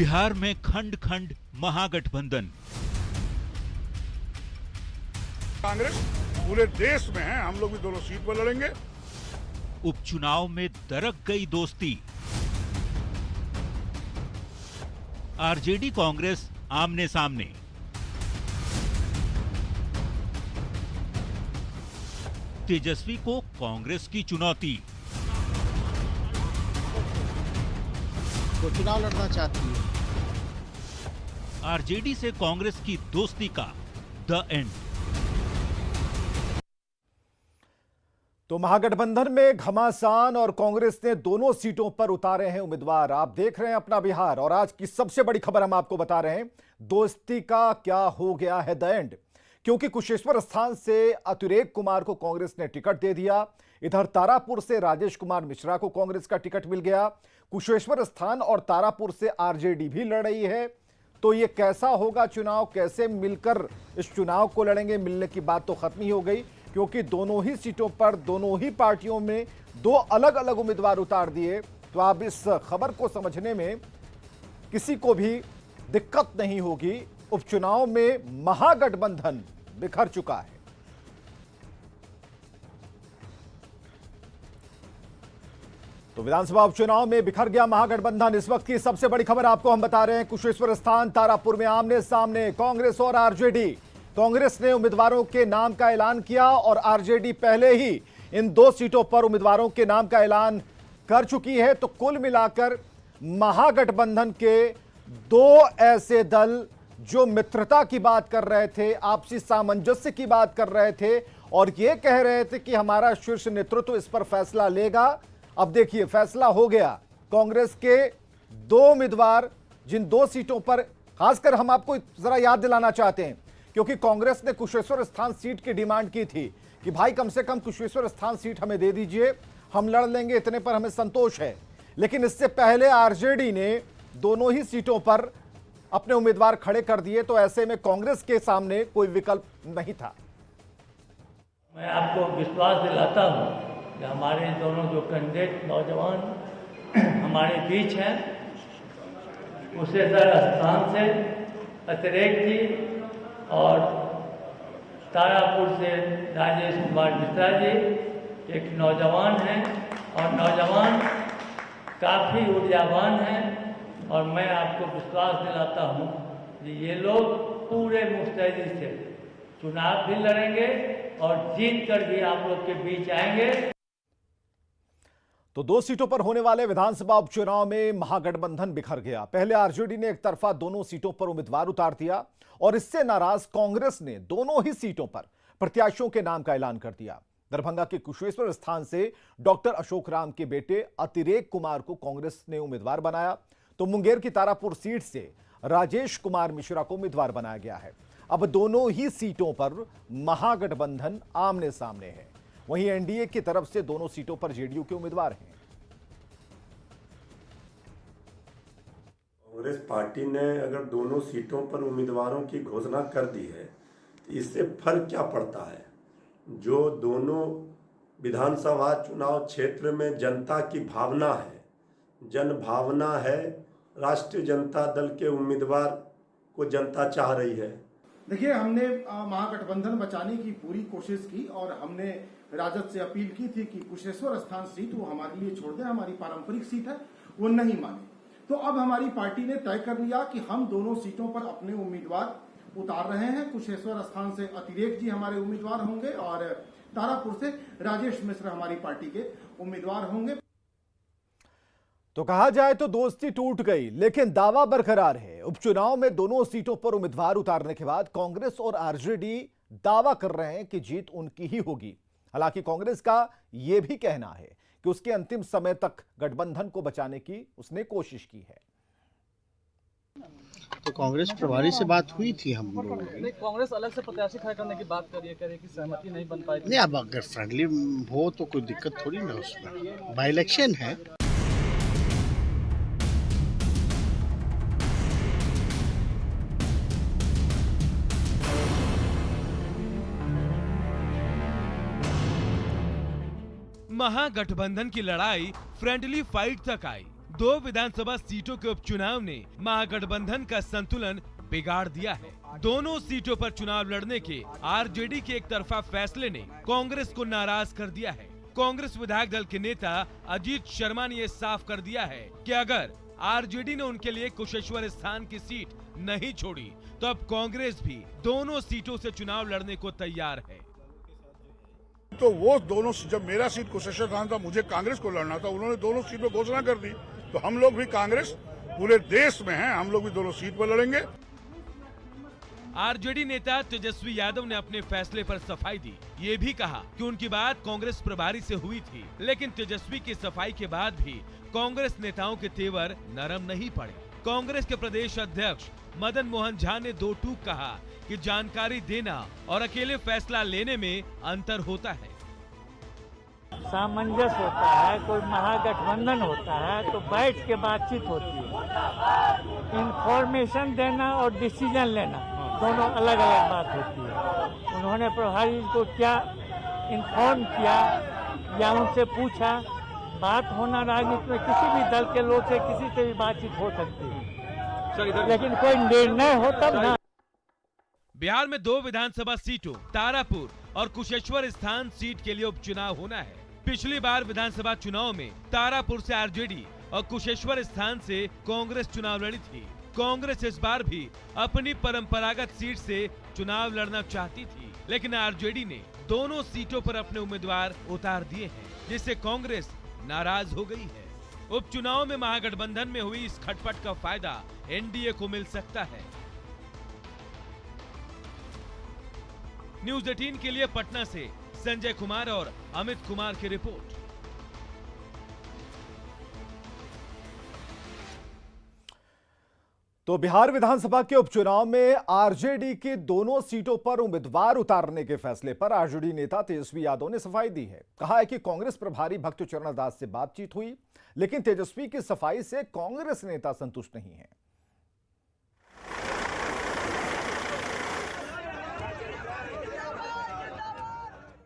बिहार में खंड खंड महागठबंधन। कांग्रेस पूरे देश में है, हम लोग भी दोनों सीट पर लड़ेंगे। उपचुनाव में दरक गई दोस्ती। आरजेडी कांग्रेस आमने सामने। तेजस्वी को कांग्रेस की चुनौती। वो चुनाव लड़ना चाहती है। आरजेडी से कांग्रेस की दोस्ती का द एंड। तो महागठबंधन में घमासान और कांग्रेस ने दोनों सीटों पर उतारे हैं उम्मीदवार। आप देख रहे हैं अपना बिहार और आज की सबसे बड़ी खबर हम आपको बता रहे हैं, दोस्ती का क्या हो गया है द एंड। क्योंकि कुशेश्वर स्थान से अतिरेक कुमार को कांग्रेस ने टिकट दे दिया। इधर तारापुर से राजेश कुमार मिश्रा को कांग्रेस का टिकट मिल गया। कुशेश्वर स्थान और तारापुर से आरजेडी भी लड़ रही है। तो ये कैसा होगा चुनाव, कैसे मिलकर इस चुनाव को लड़ेंगे, मिलने की बात तो खत्म ही हो गई, क्योंकि दोनों ही सीटों पर दोनों ही पार्टियों में दो अलग अलग उम्मीदवार उतार दिए। तो आप इस खबर को समझने में किसी को भी दिक्कत नहीं होगी। उपचुनाव में महागठबंधन बिखर चुका है। तो विधानसभा उपचुनाव में बिखर गया महागठबंधन। इस वक्त की सबसे बड़ी खबर आपको हम बता रहे हैं, कुशेश्वर स्थान तारापुर में आमने सामने कांग्रेस और आरजेडी। कांग्रेस ने उम्मीदवारों के नाम का ऐलान किया और आरजेडी पहले ही इन दो सीटों पर उम्मीदवारों के नाम का ऐलान कर चुकी है। तो कुल मिलाकर महागठबंधन के दो ऐसे दल जो मित्रता की बात कर रहे थे, आपसी सामंजस्य की बात कर रहे थे और यह कह रहे थे कि हमारा शीर्ष नेतृत्व इस पर फैसला लेगा। अब देखिए फैसला हो गया। कांग्रेस के दो उम्मीदवार जिन दो सीटों पर, खासकर हम आपको जरा याद दिलाना चाहते हैं, क्योंकि कांग्रेस ने कुशेश्वर स्थान सीट की डिमांड की थी कि भाई कम से कम कुशेश्वर स्थान सीट हमें दे दीजिए, हम लड़ लेंगे, इतने पर हमें संतोष है। लेकिन इससे पहले आरजेडी ने दोनों ही सीटों पर अपने उम्मीदवार खड़े कर दिए। तो ऐसे में कांग्रेस के सामने कोई विकल्प नहीं था। मैं आपको विश्वास दिलाता हूं कि हमारे दोनों जो कैंडिडेट नौजवान हमारे बीच हैं, कुशेश्वर स्थान से अतिरेक जी और तारापुर से राजेश कुमार मिश्रा जी एक नौजवान हैं और नौजवान काफ़ी ऊर्जावान हैं। और मैं आपको विश्वास दिलाता हूं कि ये लोग पूरे मुस्तैदी से चुनाव भी लड़ेंगे और जीत कर भी आप लोग के बीच आएंगे। तो दो सीटों पर होने वाले विधानसभा उपचुनाव में महागठबंधन बिखर गया। पहले आरजेडी ने एक तरफा दोनों सीटों पर उम्मीदवार उतार दिया और इससे नाराज कांग्रेस ने दोनों ही सीटों पर प्रत्याशियों के नाम का ऐलान कर दिया। दरभंगा के कुशेश्वर स्थान से डॉक्टर अशोक राम के बेटे अतिरेक कुमार को कांग्रेस ने उम्मीदवार बनाया। तो मुंगेर की तारापुर सीट से राजेश कुमार मिश्रा को उम्मीदवार बनाया गया है। अब दोनों ही सीटों पर महागठबंधन आमने सामने है। वहीं एनडीए की तरफ से दोनों सीटों पर जेडीयू के उम्मीदवार हैं। कांग्रेस पार्टी ने अगर दोनों सीटों पर उम्मीदवारों की घोषणा कर दी है तो इससे फर्क क्या पड़ता है? जो दोनों विधानसभा चुनाव क्षेत्र में जनता की भावना है, जन भावना है, राष्ट्रीय जनता दल के उम्मीदवार को जनता चाह रही है। देखिए, हमने महागठबंधन बचाने की पूरी कोशिश की और हमने राजद से अपील की थी कि कुशेश्वर स्थान सीट वो हमारे लिए छोड़ दें, हमारी पारंपरिक सीट है, वो नहीं माने। तो अब हमारी पार्टी ने तय कर लिया कि हम दोनों सीटों पर अपने उम्मीदवार उतार रहे हैं। कुशेश्वर स्थान से अतिरेक जी हमारे उम्मीदवार होंगे और तारापुर से राजेश मिश्र हमारी पार्टी के उम्मीदवार होंगे। तो कहा जाए तो दोस्ती टूट गई, लेकिन दावा बरकरार है। उपचुनाव में दोनों सीटों पर उम्मीदवार उतारने के बाद कांग्रेस और आरजेडी दावा कर रहे हैं कि जीत उनकी ही होगी। हालांकि कांग्रेस का यह भी कहना है कि उसके अंतिम समय तक गठबंधन को बचाने की उसने कोशिश की है। तो कांग्रेस प्रभारी से बात हुई थी हम लोगों की। कांग्रेस अलग से प्रत्याशी खड़ा करने की बात कर रही है कि सहमति नहीं बन पाई। नहीं, अब अगर फ्रेंडली हो तो कोई दिक्कत थोड़ी ना उसमें, बाई इलेक्शन है। महागठबंधन की लड़ाई फ्रेंडली फाइट तक आई। दो विधानसभा सीटों के उपचुनाव ने महागठबंधन का संतुलन बिगाड़ दिया है। दोनों सीटों पर चुनाव लड़ने के आरजेडी के एक तरफा फैसले ने कांग्रेस को नाराज कर दिया है। कांग्रेस विधायक दल के नेता अजीत शर्मा ने ये साफ कर दिया है कि अगर आरजेडी ने उनके लिए कुशेश्वर स्थान की सीट नहीं छोड़ी तो अब कांग्रेस भी दोनों सीटों से चुनाव लड़ने को तैयार है। तो वो दोनों, जब मेरा सीट कुशेश्वर स्थान था, मुझे कांग्रेस को लड़ना था, उन्होंने दोनों सीट पर घोषणा कर दी, तो हम लोग भी, कांग्रेस पूरे देश में है, हम लोग भी दोनों सीट पर लड़ेंगे। आरजेडी नेता तेजस्वी यादव ने अपने फैसले पर सफाई दी। ये भी कहा कि उनकी बात कांग्रेस प्रभारी से हुई थी, लेकिन तेजस्वी की सफाई के बाद भी कांग्रेस नेताओं के तेवर नरम नहीं पड़े। कांग्रेस के प्रदेश अध्यक्ष मदन मोहन झा ने दो टूक कहा कि जानकारी देना और अकेले फैसला लेने में अंतर होता है। सामंजस्य होता है, कोई महागठबंधन होता है तो बैठ के बातचीत होती है। इंफॉर्मेशन देना और डिसीजन लेना दोनों अलग अलग बात होती है। उन्होंने प्रभारी को क्या इन्फॉर्म किया या उनसे पूछा, बात होना राजनीति में किसी भी दल के लोग से किसी से भी बातचीत हो सकती है, लेकिन कोई निर्णय हो तब ना। बिहार में दो विधानसभा सीटों तारापुर और कुशेश्वर स्थान सीट के लिए उपचुनाव होना है। पिछली बार विधानसभा चुनाव में तारापुर से आरजेडी और कुशेश्वर स्थान से कांग्रेस चुनाव लड़ी थी। कांग्रेस इस बार भी अपनी परंपरागत सीट से चुनाव लड़ना चाहती थी, लेकिन आरजेडी ने दोनों सीटों पर अपने उम्मीदवार उतार दिए हैं, जिससे कांग्रेस नाराज हो गई है। उपचुनाव में महागठबंधन में हुई इस खटपट का फायदा एनडीए को मिल सकता है। न्यूज 18 के लिए पटना से संजय कुमार और अमित कुमार की रिपोर्ट। तो बिहार विधानसभा के उपचुनाव में आरजेडी की दोनों सीटों पर उम्मीदवार उतारने के फैसले पर आरजेडी नेता तेजस्वी यादव ने सफाई दी है। कहा है कि कांग्रेस प्रभारी भक्त चरण दास से बातचीत हुई, लेकिन तेजस्वी की सफाई से कांग्रेस नेता संतुष्ट नहीं है।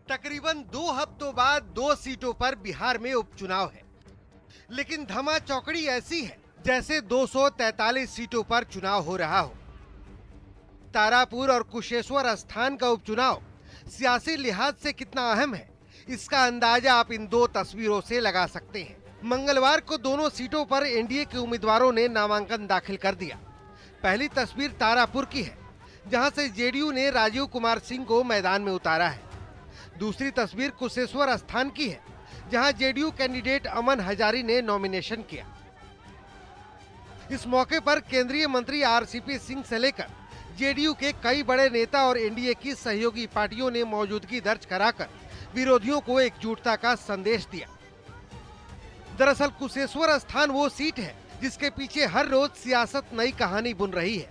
तकरीबन 2 हफ्तों बाद 2 सीटों पर बिहार में उपचुनाव है, लेकिन धमा चौकड़ी ऐसी है जैसे 243 सीटों पर चुनाव हो रहा हो। तारापुर और कुशेश्वर स्थान का उपचुनाव सियासी लिहाज से कितना अहम है, इसका अंदाजा आप इन 2 तस्वीरों से लगा सकते हैं। मंगलवार को दोनों सीटों पर एनडीए के उम्मीदवारों ने नामांकन दाखिल कर दिया। पहली तस्वीर तारापुर की है, जहां से जेडीयू ने राजीव कुमार सिंह को मैदान में उतारा है। दूसरी तस्वीर कुशेश्वर स्थान की है, जहां जेडीयू कैंडिडेट अमन हजारी ने नॉमिनेशन किया। इस मौके पर केंद्रीय मंत्री आरसीपी सिंह से लेकर जेडीयू के कई बड़े नेता और एनडीए की सहयोगी पार्टियों ने मौजूदगी दर्ज कराकर विरोधियों को एकजुटता का संदेश दिया। दरअसल कुशेश्वर स्थान वो सीट है जिसके पीछे हर रोज सियासत नई कहानी बुन रही है।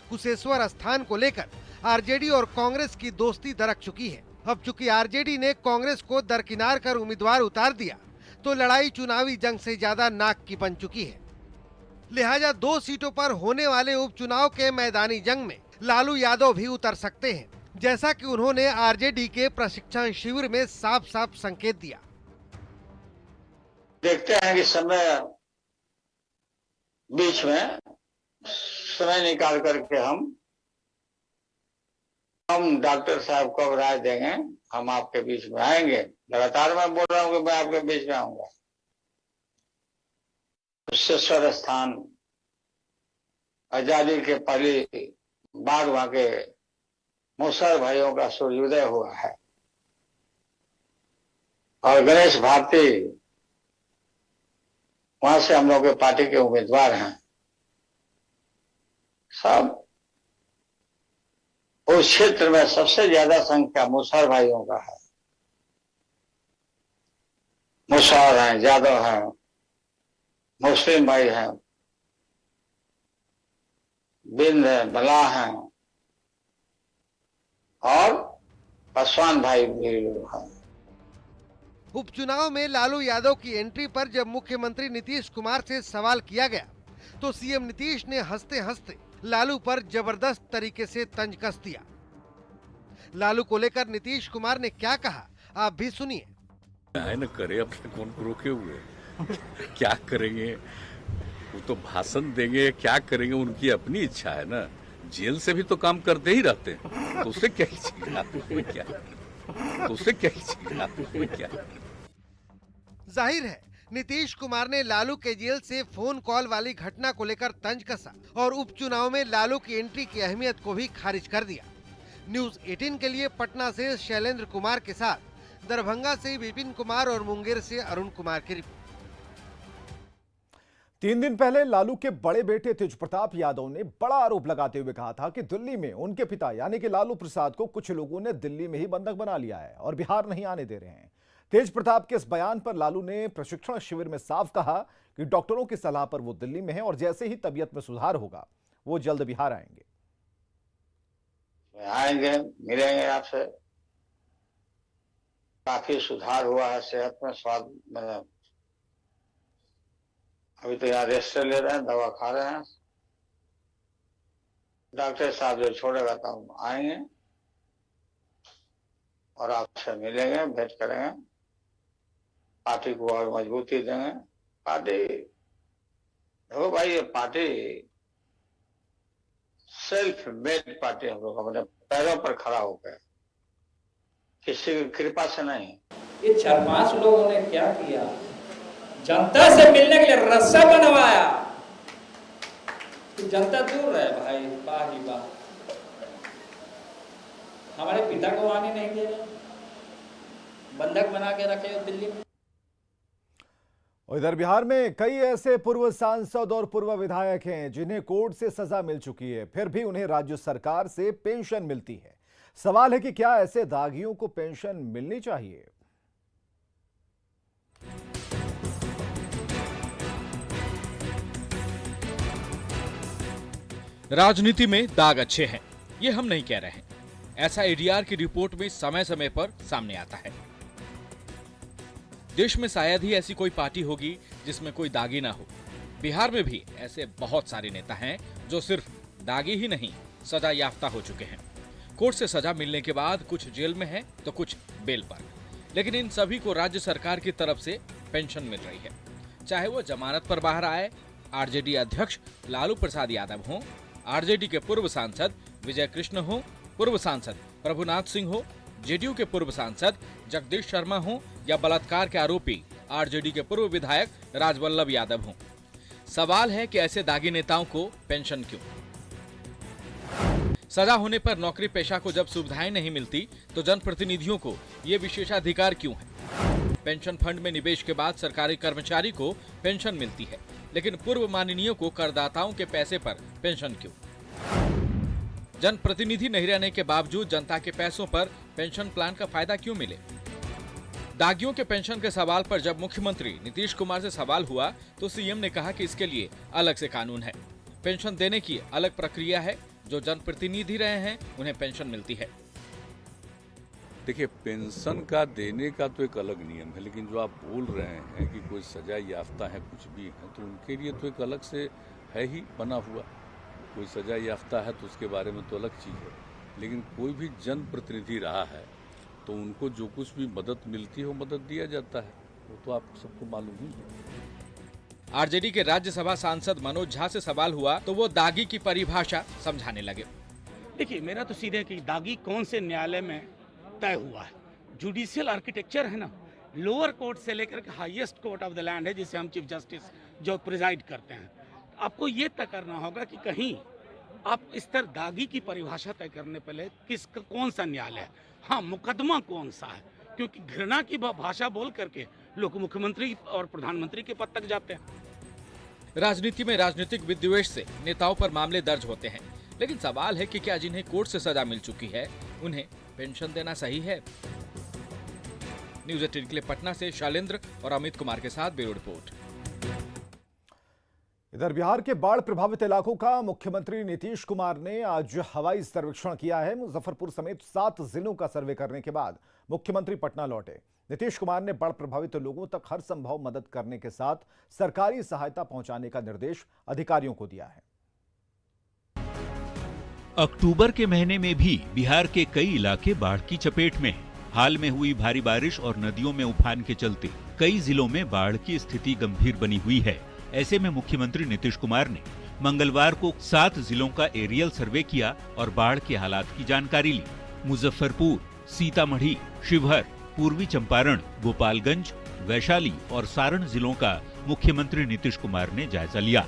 कुशेश्वर स्थान को लेकर आरजेडी और कांग्रेस की दोस्ती दरक चुकी है। अब चूंकि आरजेडी ने कांग्रेस को दरकिनार कर उम्मीदवार उतार दिया, तो लड़ाई चुनावी जंग से ज्यादा नाक की बन चुकी है। लिहाजा 2 सीटों पर होने वाले उपचुनाव के मैदानी जंग में लालू यादव भी उतर सकते हैं, जैसा कि उन्होंने आरजेडी के प्रशिक्षण शिविर में साफ साफ संकेत दिया। देखते हैं कि समय बीच में समय निकाल करके हम डॉक्टर साहब को राय देंगे, हम आपके बीच में आएंगे। लगातार मैं बोल रहा हूँ कि मैं आपके बीच में आऊंगा। कुशेश्वर स्थान आजादी के पहली बार वहां के मुसहर भाइयों का सूर्योदय हुआ है और गणेश भारती वहां से हम लोग के पार्टी के उम्मीदवार हैं। सब उस क्षेत्र में सबसे ज्यादा संख्या मुसहर भाइयों का है। मुसहर हैं, यादव हैं, मुस्लिम भाई हैं, बिंद है, मलाह हैं और पासवान भाई भी हैं। उपचुनाव में लालू यादव की एंट्री पर जब मुख्यमंत्री नीतीश कुमार से सवाल किया गया, तो सीएम नीतीश ने हंसते हंसते लालू पर जबरदस्त तरीके से तंज कस दिया। लालू को लेकर नीतीश कुमार ने क्या कहा, आप भी सुनिए। न करे, अपने कौन को रोके हुए क्या करेंगे, वो तो भाषण देंगे, क्या करेंगे, उनकी अपनी इच्छा है ना। जेल से भी तो काम करते ही रहते हैं, तो उससे क्या कीजिएगा, क्या। जाहिर है नीतीश कुमार ने लालू के जेल से फोन कॉल वाली घटना को लेकर तंज कसा और उपचुनाव में लालू की एंट्री की अहमियत को भी खारिज कर दिया। न्यूज 18 के लिए पटना से शैलेंद्र कुमार के साथ दरभंगा से विपिन कुमार और मुंगेर से अरुण कुमार की रिपोर्ट। 3 दिन पहले लालू के बड़े बेटे तेज प्रताप यादव ने बड़ा आरोप लगाते हुए कहा था कि दिल्ली में उनके पिता यानी कि लालू प्रसाद को कुछ लोगों ने दिल्ली में ही बंधक बना लिया है और बिहार नहीं आने दे रहे हैं। तेज प्रताप के इस बयान पर लालू ने प्रशिक्षण शिविर में साफ कहा कि डॉक्टरों की सलाह पर वो दिल्ली में हैं और जैसे ही तबीयत में सुधार होगा वो जल्द बिहार आएंगे। मिलेंगे आपसे। काफी सुधार हुआ है सेहत में, स्वाद में। अभी तो यहाँ रेस्ट ले रहे हैं, दवा खा रहे हैं। डॉक्टर साहब जो छोड़ेगा तो हम आएंगे और आपसे मिलेंगे, भेंट करेंगे, पार्टी को और मजबूती देंगे। पार्टी देखो भाई, ये पार्टी सेल्फ मेड पार्टी, हम लोग अपने पैरों पर खड़ा हो गए, किसी की कृपा से नहीं। ये 4-5 लोगों ने क्या किया, जनता से मिलने के लिए रास्ता बनवाया, तो जनता दूर रहे भाई। वाह जी वाह, हमारे पिता को आने नहीं दे रहे, बंधक बना के रखे हो दिल्ली में। और इधर बिहार में कई ऐसे पूर्व सांसद और पूर्व विधायक हैं जिन्हें कोर्ट से सजा मिल चुकी है, फिर भी उन्हें राज्य सरकार से पेंशन मिलती है। सवाल है कि क्या ऐसे दागियों को पेंशन मिलनी चाहिए? राजनीति में दाग अच्छे हैं, ये हम नहीं कह रहे हैं। ऐसा एडीआर की रिपोर्ट में समय समय पर सामने आता है। देश में शायद ही ऐसी कोई पार्टी होगी जिसमें कोई दागी ना हो। बिहार में भी ऐसे बहुत सारे नेता हैं जो सिर्फ दागी ही नहीं, सजा याफ्ता हो चुके हैं। कोर्ट से सजा मिलने के बाद कुछ जेल में हैं तो कुछ बेल पर, लेकिन इन सभी को राज्य सरकार की तरफ से पेंशन मिल रही है। चाहे वो जमानत पर बाहर आए आरजेडी अध्यक्ष लालू प्रसाद यादव हों, आरजेडी के पूर्व सांसद विजय कृष्ण हो, पूर्व सांसद प्रभुनाथ सिंह हो, जेडीयू के पूर्व सांसद जगदीश शर्मा हो या बलात्कार के आरोपी आरजेडी के पूर्व विधायक राजवल्लभ यादव हो। सवाल है कि ऐसे दागी नेताओं को पेंशन क्यों? सजा होने पर नौकरी पेशा को जब सुविधाएं नहीं मिलती तो जनप्रतिनिधियों को ये विशेषाधिकार क्यों है? पेंशन फंड में निवेश के बाद सरकारी कर्मचारी को पेंशन मिलती है, लेकिन पूर्व माननीयों को करदाताओं के पैसे पर पेंशन क्यों? जनप्रतिनिधि नहीं रहने के बावजूद जनता के पैसों पर पेंशन प्लान का फायदा क्यों मिले? दागियों के पेंशन के सवाल पर जब मुख्यमंत्री नीतीश कुमार से सवाल हुआ तो सीएम ने कहा कि इसके लिए अलग से कानून है, पेंशन देने की अलग प्रक्रिया है, जो जनप्रतिनिधि रहे हैं उन्हें पेंशन मिलती है। देखिए, पेंशन का देने का तो एक अलग नियम है, लेकिन जो आप बोल रहे हैं कि कोई सजा याफ्ता है, कुछ भी है, तो उनके लिए तो एक अलग से है ही बना हुआ। कोई सजा याफ्ता है तो उसके बारे में तो अलग चीज़ है, लेकिन कोई भी जनप्रतिनिधि रहा है तो उनको जो कुछ भी मदद मिलती है वो मदद दिया जाता है, वो तो आप सबको मालूम ही है। आरजेडी के राज्यसभा सांसद मनोज झा से सवाल हुआ तो वो दागी की परिभाषा समझाने लगे। देखिए, मेरा तो सीधे कि दागी कौन से न्यायालय में तय हुआ है। जुडिशियल आर्किटेक्चर है ना, लोअर कोर्ट से लेकर के highest court of the land है, जिसे हम चीफ जस्टिस जो प्रिजाइड करते हैं। आपको ये तय करना होगा कि कहीं आप इस तरह दागी की परिभाषा तय करने पहले कौन सा न्यायालय है, हाँ मुकदमा कौन सा है, क्योंकि घृणा की भाषा बोल करके लोग मुख्यमंत्री और प्रधानमंत्री के पद तक जाते हैं। राजनीति में राजनीतिक विद्वेष से नेताओं पर मामले दर्ज होते हैं, लेकिन सवाल है कि क्या जिन्हें कोर्ट से सजा मिल चुकी है उन्हें पेंशन देना सही है? न्यूज़ 18 के लिए पटना से शैलेंद्र और अमित कुमार के साथ ब्यूरो रिपोर्ट। इधर बिहार के बाढ़ प्रभावित इलाकों का मुख्यमंत्री नीतीश कुमार ने आज हवाई सर्वेक्षण किया है। मुजफ्फरपुर समेत 7 जिलों का सर्वे करने के बाद मुख्यमंत्री पटना लौटे। नीतीश कुमार ने बाढ़ प्रभावित लोगों तक हर संभव मदद करने के साथ सरकारी सहायता पहुंचाने का निर्देश अधिकारियों को दिया है। अक्टूबर के महीने में भी बिहार के कई इलाके बाढ़ की चपेट में हैं। हाल में हुई भारी बारिश और नदियों में उफान के चलते कई जिलों में बाढ़ की स्थिति गंभीर बनी हुई है। ऐसे में मुख्यमंत्री नीतीश कुमार ने मंगलवार को 7 जिलों का एरियल सर्वे किया और बाढ़ के हालात की जानकारी ली। मुजफ्फरपुर, सीतामढ़ी, शिवहर, पूर्वी चंपारण, गोपालगंज, वैशाली और सारण जिलों का मुख्यमंत्री नीतीश कुमार ने जायजा लिया।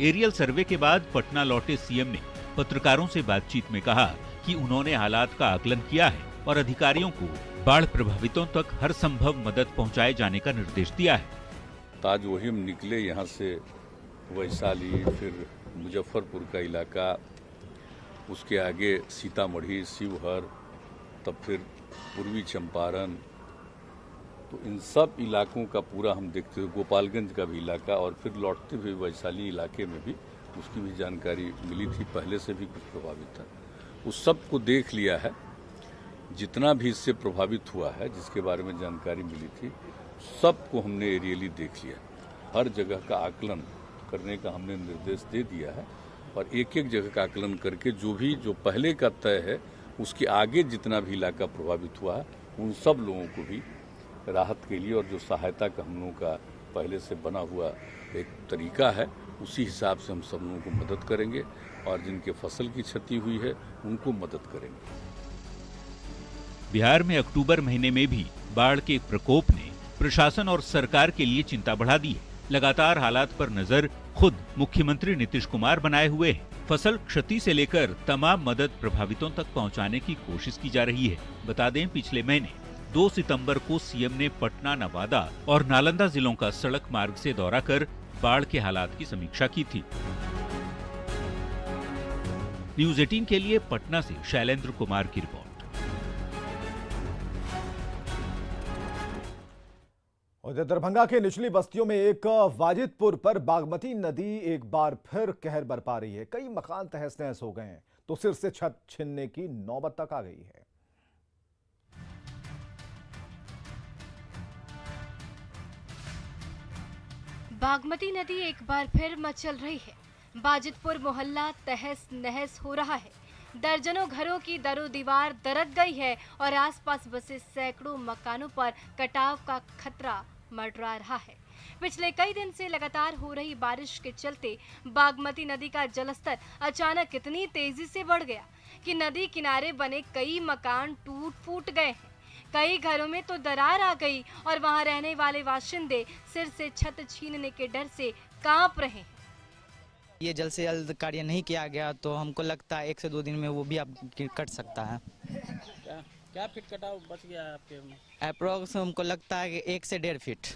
एरियल सर्वे के बाद पटना लौटे सीएम ने पत्रकारों से बातचीत में कहा कि उन्होंने हालात का आकलन किया है और अधिकारियों को बाढ़ प्रभावितों तक हर संभव मदद पहुंचाए जाने का निर्देश दिया है। आज वही हम निकले यहाँ से वैशाली, फिर मुजफ्फरपुर का इलाका, उसके आगे सीतामढ़ी, शिवहर, तब फिर पूर्वी चंपारण, तो इन सब इलाकों का पूरा हम देखते हुए गोपालगंज का भी इलाका और फिर लौटते हुए वैशाली इलाके में भी उसकी भी जानकारी मिली थी, पहले से भी कुछ प्रभावित था, उस सब को देख लिया है। जितना भी इससे प्रभावित हुआ है, जिसके बारे में जानकारी मिली थी, सबको हमने एरियली देख लिया। हर जगह का आकलन करने का हमने निर्देश दे दिया है और एक एक जगह का आकलन करके जो पहले का तय है उसके आगे जितना भी इलाका प्रभावित हुआ है उन सब लोगों को भी राहत के लिए और जो सहायता का हम लोगों का पहले से बना हुआ एक तरीका है उसी हिसाब से हम सब लोगों को मदद करेंगे और जिनके फसल की क्षति हुई है उनको मदद करेंगे। बिहार में अक्टूबर महीने में भी बाढ़ के प्रकोप ने प्रशासन और सरकार के लिए चिंता बढ़ा दी है। लगातार हालात पर नजर खुद मुख्यमंत्री नीतीश कुमार बनाए हुए हैं। फसल क्षति से लेकर तमाम मदद प्रभावितों तक पहुंचाने की कोशिश की जा रही है। बता दें, पिछले महीने 2 सितंबर को सीएम ने पटना, नवादा और नालंदा जिलों का सड़क मार्ग से दौरा कर बाढ़ के हालात की समीक्षा की थी। न्यूज़ 18 के लिए पटना से शैलेंद्र कुमार की रिपोर्ट। और दरभंगा के निचली बस्तियों में एक वाजिदपुर पर बागमती नदी एक बार फिर कहर बरपा रही है। कई मकान तहस नहस हो गए हैं तो सिर से छत छीनने की नौबत तक आ गई है। बागमती नदी एक बार फिर मचल रही है। बाजिदपुर मोहल्ला तहस नहस हो रहा है। दर्जनों घरों की दरो दीवार दरक गई है और आसपास बसे सैकड़ों मकानों पर कटाव का खतरा मंडरा रहा है। पिछले कई दिन से लगातार हो रही बारिश के चलते बागमती नदी का जलस्तर अचानक इतनी तेजी से बढ़ गया कि नदी किनारे बने कई मकान टूट फूट गए हैं। कई घरों में तो दरार आ गई और वहां रहने वाले बाशिंदे सिर से छत छीनने के डर से कांप रहे हैं। ये जल्द से जल्द कार्य नहीं किया गया तो हमको लगता है 1 से 2 दिन में वो भी अब कट सकता है। क्या फीट कटाव बच गया है आपके में? अप्रोक्स हमको लगता है कि 1 से 1.5 फीट।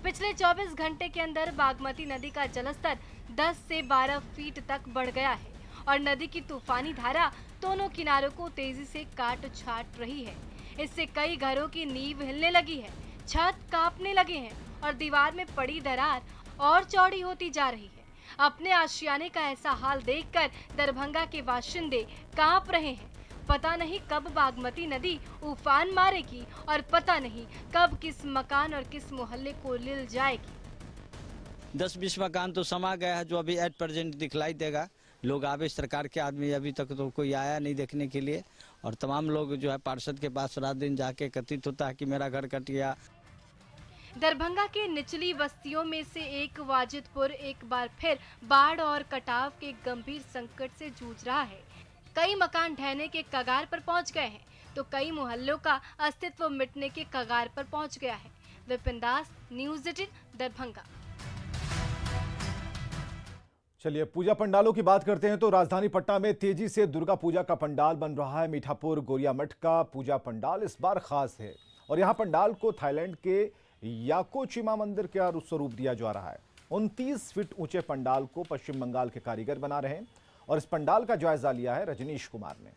पिछले 24 घंटे के अंदर बागमती नदी का जलस्तर 10 से 12 फीट तक बढ़ गया है और नदी की तूफानी धारा दोनों किनारों को तेजी से काट छाट रही है। इससे कई घरों की नींव हिलने लगी है, छत कांपने लगे हैं और दीवार में पड़ी दरार और चौड़ी होती जा रही है। अपने आशियाने का ऐसा हाल देखकर दरभंगा के बाशिंदे कांप रहे हैं। पता नहीं कब बागमती नदी उफान मारेगी और पता नहीं कब किस मकान और किस मोहल्ले को लिल जाएगी। 10-20 मकान तो समा गया है जो अभी एट प्रेजेंट दिखलाई देगा। लोग आवे, सरकार के आदमी अभी तक तो कोई आया नहीं देखने के लिए और तमाम लोग जो है पार्षद के पास रात दिन जाके एकत्रित होता है कि मेरा घर कट गया। दरभंगा के निचली बस्तियों में से एक वाजिदपुर एक बार फिर बाढ़ और कटाव के गंभीर संकट से जूझ रहा है। कई मकान ढहने के कगार पर पहुंच गए हैं तो कई मोहल्लों का अस्तित्व मिटने के कगार पर पहुंच गया है। विपिन दास, न्यूज़ 18, दरभंगा। चलिए पूजा पंडालों की बात करते हैं तो राजधानी पटना में तेजी से दुर्गा पूजा का पंडाल बन रहा है। मीठापुर गोरिया मठ का पूजा पंडाल इस बार खास है और यहाँ पंडाल को थाईलैंड के याकोचिमा मंदिर का स्वरूप दिया जा रहा है। 29 फीट ऊंचे पंडाल को पश्चिम बंगाल के कारीगर बना रहे हैं और इस पंडाल का जायजा लिया है रजनीश कुमार ने।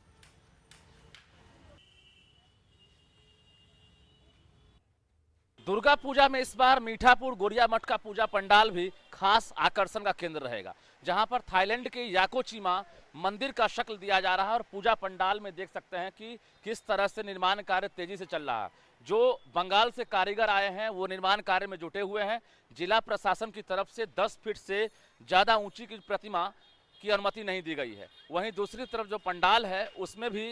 दुर्गा पूजा में इस बार मीठापुर गोरिया मठ का पूजा पंडाल भी खास आकर्षण का केंद्र रहेगा, जहां पर थाईलैंड के याकोचिमा मंदिर का शक्ल दिया जा रहा है और पूजा पंडाल में देख सकते हैं कि किस तरह से निर्माण कार्य तेजी से चल रहा है। जो बंगाल से कारीगर आए हैं वो निर्माण कार्य में जुटे हुए हैं। जिला प्रशासन की तरफ से 10 फीट से ज़्यादा ऊंची की प्रतिमा की अनुमति नहीं दी गई है। वहीं दूसरी तरफ जो पंडाल है उसमें भी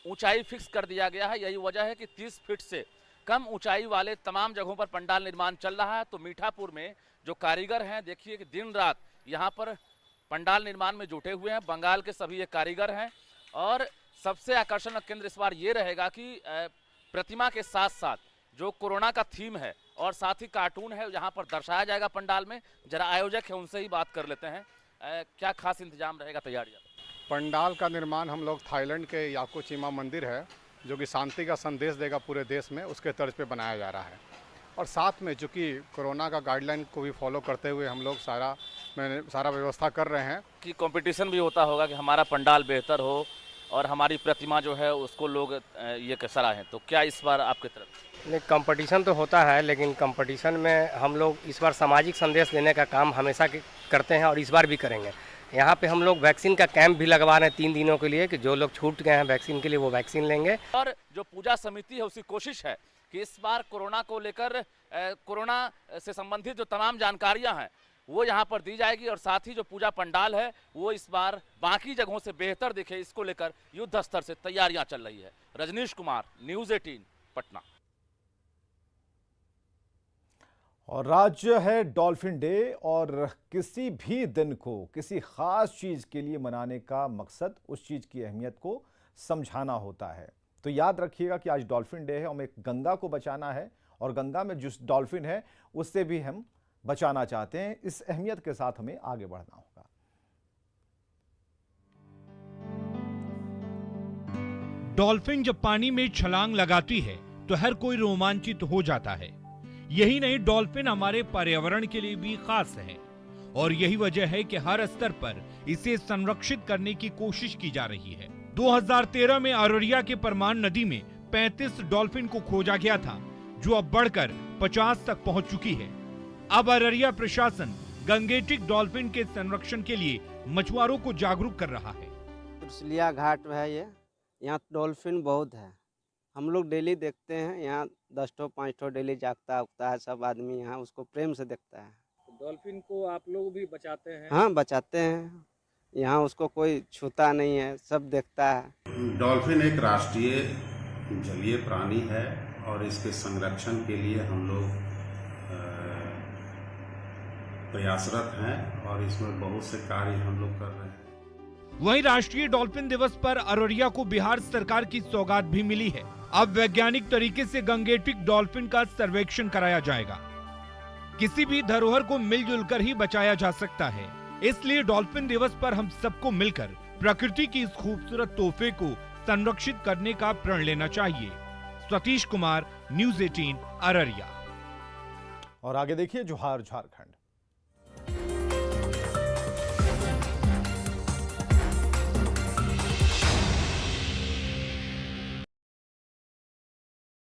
ऊंचाई फिक्स कर दिया गया है। यही वजह है कि 30 फीट से कम ऊंचाई वाले तमाम जगहों पर पंडाल निर्माण चल रहा है। तो मीठापुर में जो कारीगर हैं, देखिए कि दिन रात यहाँ पर पंडाल निर्माण में जुटे हुए हैं। बंगाल के सभी ये कारीगर हैं और सबसे आकर्षण का केंद्र इस बार ये रहेगा कि प्रतिमा के साथ साथ जो कोरोना का थीम है और साथ ही कार्टून है यहाँ पर दर्शाया जाएगा पंडाल में। जरा आयोजक है उनसे ही बात कर लेते हैं, क्या खास इंतजाम रहेगा, तैयारियां? पंडाल का निर्माण हम लोग थाईलैंड के याकोचिमा मंदिर है जो कि शांति का संदेश देगा पूरे देश में, उसके तर्ज पे बनाया जा रहा है। और साथ में चूँकि कोरोना का गाइडलाइन को भी फॉलो करते हुए हम लोग सारा व्यवस्था कर रहे हैं कि कंपटीशन भी होता होगा कि हमारा पंडाल बेहतर हो और हमारी प्रतिमा जो है उसको लोग ये सराहें। तो क्या इस बार आपकी तरफ? नहीं, कंपटीशन तो होता है, लेकिन कंपटीशन में हम लोग इस बार सामाजिक संदेश देने का काम हमेशा करते हैं और इस बार भी करेंगे। यहाँ पे हम लोग वैक्सीन का कैंप भी लगवा रहे हैं 3 दिनों के लिए, कि जो लोग छूट गए हैं वैक्सीन के लिए वो वैक्सीन लेंगे। और जो पूजा समिति है उसकी कोशिश है कि इस बार कोरोना को लेकर कोरोना से संबंधित जो तमाम जानकारियां हैं वो यहाँ पर दी जाएगी और साथ ही जो पूजा पंडाल है वो इस बार बाकी जगहों से बेहतर दिखे, इसको लेकर युद्ध स्तर से तैयारियां चल रही है। रजनीश कुमार, न्यूज़ 18, पटना। और राज्य है डॉल्फिन डे और किसी भी दिन को किसी खास चीज के लिए मनाने का मकसद उस चीज की अहमियत को समझाना होता है। तो याद रखिएगा कि आज डॉल्फिन डे है, हमें गंगा को बचाना है और गंगा में जिस डॉल्फिन है उससे भी हम बचाना चाहते हैं। इस अहमियत के साथ हमें आगे बढ़ना होगा। डॉल्फिन जब पानी में छलांग लगाती है तो हर कोई रोमांचित हो जाता है। यही नहीं, डॉल्फिन हमारे पर्यावरण के लिए भी खास है और यही वजह है कि हर स्तर पर इसे संरक्षित करने की कोशिश की जा रही है। 2013 में अररिया के परमान नदी में 35 डॉल्फिन को खोजा गया था, जो अब बढ़कर 50 तक पहुंच चुकी है। अब अररिया प्रशासन गंगेटिक डॉल्फिन के संरक्षण के लिए मछुआरों को जागरूक कर रहा है। तुरसलिया घाट है ये, यहाँ डॉल्फिन बहुत है, हम लोग डेली देखते हैं। यहाँ 10 ठो 5 ठो डेली जागता उगता है, सब आदमी यहाँ उसको प्रेम से देखता है। डॉल्फिन को आप लोग भी बचाते हैं? हाँ, बचाते हैं। यहाँ उसको कोई छूता नहीं है, सब देखता है। डॉल्फिन एक राष्ट्रीय जलीय प्राणी है और इसके संरक्षण के लिए हम लोग प्रयासरत हैं और इसमें बहुत से कार्य हम लोग कर रहे हैं। वहीं राष्ट्रीय डॉल्फिन दिवस पर अररिया को बिहार सरकार की सौगात भी मिली है। अब वैज्ञानिक तरीके से गंगेटिक डॉल्फिन का सर्वेक्षण कराया जाएगा। किसी भी धरोहर को मिलजुल कर ही बचाया जा सकता है, इसलिए डॉल्फिन दिवस पर हम सबको मिलकर प्रकृति की इस खूबसूरत तोहफे को संरक्षित करने का प्रण लेना चाहिए। सतीश कुमार, न्यूज़ 18, अररिया। और आगे देखिए जोहार झारखंड।